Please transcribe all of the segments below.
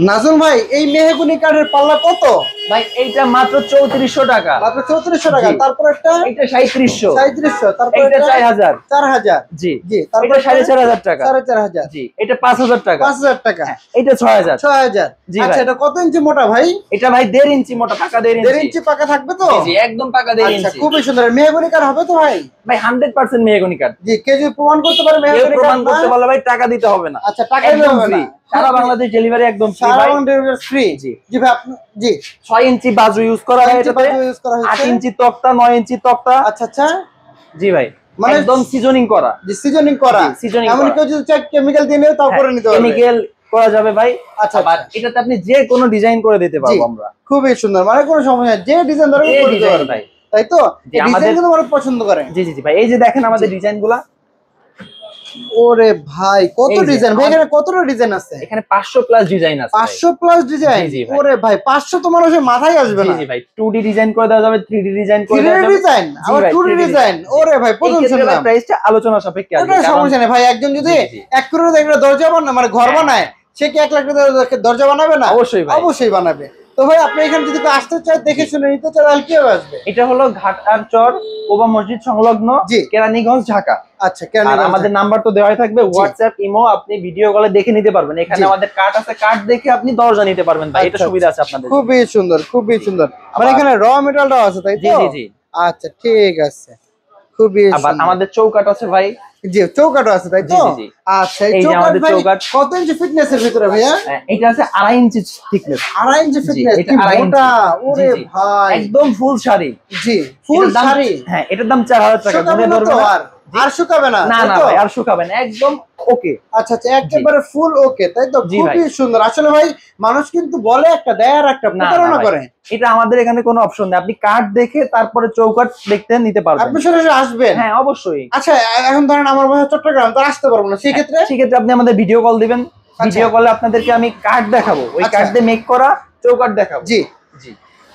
নাজমুল ভাই এই মেহগনি কাঠের পাল্লা কত? ভাই এইটা মাত্র 3400 টাকা। মাত্র 3400 টাকা। তারপর একটা এটা 3700। 3700। তারপর এটা 4000। 4000। জি জি। তারপর এটা 4500 টাকা। 4500। জি এটা 5000 টাকা। 5000 টাকা। এটা 6000। 6000। আচ্ছা এটা কত ইঞ্চি মোটা ভাই? এটা ভাই 1.5 ইঞ্চি মোটা, পাকা 1.5 ইঞ্চি। 1.5 ইঞ্চি পাকা থাকবে তো? জি জি একদম পাকা 1.5 ইঞ্চি। আচ্ছা খুবই সুন্দর। মেহগনি কাঠ হবে তো ভাই? ভাই 100% মেহগনি কাঠ। জি কেউ যদি প্রমাণ করতে পারে মেহগনি কাঠ, প্রমাণ করতে পারলে ভাই টাকা দিতে হবে না। আচ্ছা টাকা দিতে হবে না। সারা বাংলাদেশ ডেলিভারি একদম ফ্রি ভাই। ফ্রি। জি জি ভাই আপনি জি 6 ইঞ্চি বাজু ইউজ করা হয় এটাতে। 8 ইঞ্চি তক্তা, 9 ইঞ্চি তক্তা। আচ্ছা আচ্ছা। জি ভাই মানে একদম সিজনিং করা। জি সিজনিং করা। এমন কেউ যদি চায় কেমিক্যাল দিয়ে নিও তাও করে নিতে পারবে। কেমিক্যাল করা যাবে ভাই। আচ্ছা আবার এটাতে আপনি যে কোনো ডিজাইন করে দিতে পারবো আমরা। খুবই সুন্দর, মানে কোনো সমস্যা নেই, যে ডিজাইন দরকার করে দিতে পারবে ভাই। তাই তো? এই ডিজাইন কিন্তু মানুষ পছন্দ করে। জি জি জি ভাই এই যে দেখেন আমাদের ডিজাইনগুলা। ওরে ভাই কত ডিজাইন ভাই, এখানে কতটা ডিজাইন আছে? এখানে 500 প্লাস ডিজাইন আছে। 500 প্লাস ডিজাইন? ওরে ভাই 500 তো মানুষের মাথায় আসবে না। জি জি ভাই 2D ডিজাইন করে দেওয়া যাবে, 3D ডিজাইন করে দেওয়া যাবে। 3D ডিজাইন আবার 2D ডিজাইন। ওরে ভাই প্রথম শুনলাম। প্রাইসটা আলোচনা সাপেক্ষে আছে। ওটা সমস্যা নেই ভাই, একজন যদি 1 কোটি টাকার একটা দরজা বানায় মানে ঘর বানায়, সে কি 1 লাখ টাকার দরজা বানাবে না? অবশ্যই ভাই, অবশ্যই বানাবে। তো ভাই আপনি এখানে যদি আসতে চান, দেখে শুনে নিতে চান, তাহলে কিভাবে আসবে? এটা হলো ঘাটআরচর কোবা মসজিদ সংলগ্ন কেরানীগঞ্জ ঢাকা। আচ্ছা কেরানীগঞ্জ। আমাদের নাম্বার তো দেওয়াই থাকবে, হোয়াটসঅ্যাপ ইমো, আপনি ভিডিও কলে দেখে নিতে পারবেন। এখানে আমাদের কার্ড আছে, কার্ড দেখে আপনি দরজা নিতে পারবেন ভাই, এটা সুবিধা আছে আপনাদের। খুবই সুন্দর খুবই সুন্দর। মানে এখানে র মেটালটাও আছে তাই তো? জি জি জি। আচ্ছা ঠিক আছে খুবই সুন্দর। আবার আমাদের চৌকাঠ আছে ভাই। জি চৌকাঠও আছে তাই তো? আচ্ছা এই চৌকাঠ ভাই কত ইঞ্চি ফিটনেসের ভিতরে ভাইয়া? এটা আছে 2.5 ইঞ্চি থিকনেস। 2.5 ইঞ্চি ফিটনেস, কি মোটা! ওরে ভাই একদম ফুল শাড়ি। জি ফুল শাড়ি। হ্যাঁ এটার দাম 4000 টাকা। শুকাবে না তো? আর শুকাবে না? না না ভাই আর শুকাবে না, একদম ওকে। আচ্ছা আচ্ছা একেবারে ফুল ওকে তাই তো? খুবই সুন্দর। আসলে ভাই মানুষ কিন্তু বলে একটা দেয় আর একটা, প্রতারণা করে। এটা আমাদের এখানে কোনো অপশন নেই, আপনি কার্ড দেখে তারপরে চৌকাঠ দেখতে নিতে পারবেন। আপনি সরাসরি আসবেন? হ্যাঁ অবশ্যই। আচ্ছা এখন ধরেন আমার বাসা চট্টগ্রাম, তো আসতে পারবো না, সেক্ষেত্রে আপনি আমাদের ভিডিও কল দিবেন, ভিডিও কলে আপনাদেরকে আমি কার্ড দেখাবো, ওই কার্ড দিয়ে মেক করা চৌকাঠ দেখাবো। জি জি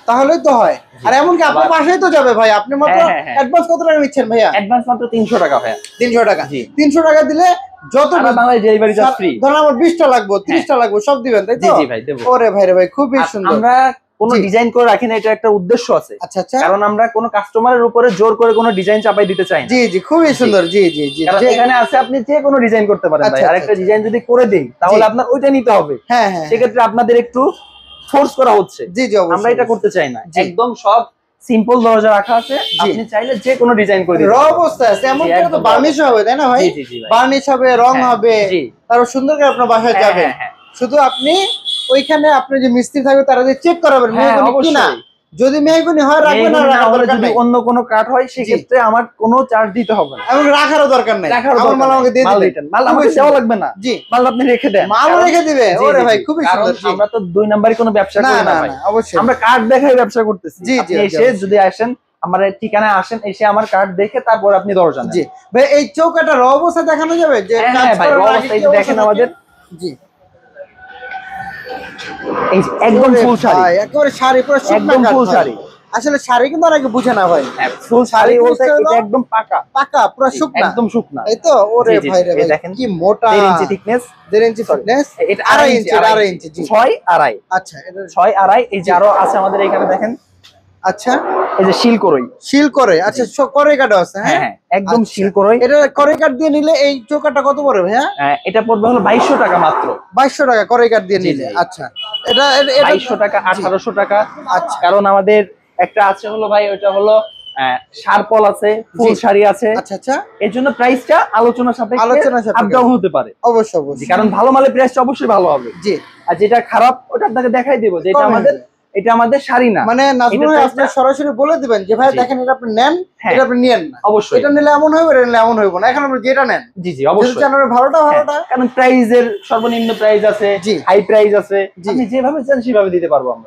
তাহলেই তো হয়। আর এমনকি আপনার বাসায় তো যাবে ভাই, আপনি মাত্র অ্যাডভান্স কত টাকা নিচ্ছেন ভাইয়া? অ্যাডভান্স মাত্র 300 টাকা ভাইয়া। 300 টাকা? 300 টাকা দিলে যত বাংলাদেশ ডেলিভারি চার্জ ফ্রি। ধরেন আমার 20টা লাগবে, 30টা লাগবে, সব দিবেন তাই তো? জি জি ভাই দেব। ওরে ভাই রে ভাই খুবই সুন্দর। আমরা কোনো ডিজাইন করে রাখি না, এটা একটা উদ্দেশ্য আছে। আচ্ছা আচ্ছা। কারণ আমরা কোনো কাস্টমারের উপরে জোর করে কোনো ডিজাইন চাপাই দিতে চাই না। জি জি খুবই সুন্দর। জি জি জি এখানে আছে আপনি যে কোনো ডিজাইন করতে পারেন ভাই। আরেকটা ডিজাইন যদি করে দেই তাহলে আপনার ওইটা নিতে হবে। হ্যাঁ হ্যাঁ সেক্ষেত্রে আপনাদের একটু ফোর্স করা হচ্ছে। জি জি আমরা এটা করতে চাই না, একদম সব সিম্পল দরজা রাখা আছে, আপনি চাইলে যে কোনো ডিজাইন করে দিতে পারেন। র অবস্থা আছে, এমন করে তো বার্নিশ হবে তাই না ভাই? জি জি জি বার্নিশ হবে, রং হবে, তারপর সুন্দর করে আপনার বাসায় যাবে। শুধু আপনি ওইখানে আপনি যে মিস্ত্রি থাকবে তারা যে চেক করাবেন মেহগনি কিনা। যদি মেহগনি হয় রাখবেন, না যদি অন্য কোনো কাঠ হয় সেক্ষেত্রে আমার কোনো চার্জ দিতে হবে না, এবং রাখারও দরকার নাই। আমার মাল আমাকে দিয়ে দিবেন, মাল আমাকে দেওয়া লাগবে না। জি মাল আপনি রেখে দেন, মাল রেখে দিবে। ওরে ভাই খুবই সুন্দর। আমরা তো 2 নাম্বারই কোনো ব্যবসা করি না ভাই, অবশ্যই আমরা কাঠ দেখাই ব্যবসা করতেছি। আপনি এসে যদি আসেন আমার ঠিকানায় আসেন, এসে আমার কার্ড দেখে তারপর আপনি দরজা নেন। জি ভাই এই চৌকাটা র অবস্থা দেখানো যাবে? যে হ্যাঁ ভাই র অবস্থায় দেখেন আমাদের। জি এই একদম ফুল শাড়ি, একেবারে শাড়ি পুরো একদম ফুল শাড়ি। আসলে শাড়ি কিন্তু অনেকে বুঝে না ভাই। ফুল শাড়ি বলতে এটা একদম পাকা পাকা পুরো শুকনা, একদম শুকনা। এই তো? ওরে ভাই রে ভাই দেখেন কি মোটা! 1.5 ইঞ্চি থিকনেস। 1.5 ইঞ্চি ফিটনেস, এটা 2.5 ইঞ্চি, 2.5 ইঞ্চি। জি 6.5। আচ্ছা এটা 6.5। এই যে আরো আছে আমাদের এখানে দেখেন। আচ্ছা এই যে শিল করই, শিল করে। আচ্ছা করই কাটা আছে? হ্যাঁ হ্যাঁ একদম শিল করই। এটা করই কাট দিয়ে নিলে এই চৌকাটা কত পড়বে ভাইয়া? এটা পড়বে হলো 2200 টাকা মাত্র। 2200 টাকা করই কাট দিয়ে নিলে? আচ্ছা এটা 2200 টাকা, 1800 টাকা। আচ্ছা কারণ আমাদের একটা আছে হলো ভাই, ওটা হলো শারপল আছে, ফুল শাড়ি আছে। আচ্ছা আচ্ছা এর জন্য প্রাইসটা আলোচনা সাপেক্ষে আপ ডাউন হতে পারে। অবশ্যই অবশ্যই, কারণ ভালো মালের প্রাইসটা অবশ্যই ভালো হবে। জি আর যেটা খারাপ ওটা আপনাকে দেখাই দেব যে এটা আমাদের শাড়ি না। মানে নাজমুল ভাই আপনি সরাসরি বলে দিবেন যে ভাই দেখেন এটা আপনি নেন, এটা আপনি নিয়েন না। অবশ্যই এটা নিলে এমন হবে, এটা নিলে এমন হবে না। এখন আপনি যেটা নেন জি জি অবশ্যই ভালোটা ভালোটা। কারণ প্রাইজের সর্বনিম্ন প্রাইস আছে, হাই প্রাইস আছে, আপনি যেভাবে চান সেভাবে দিতে পারবো আমরা।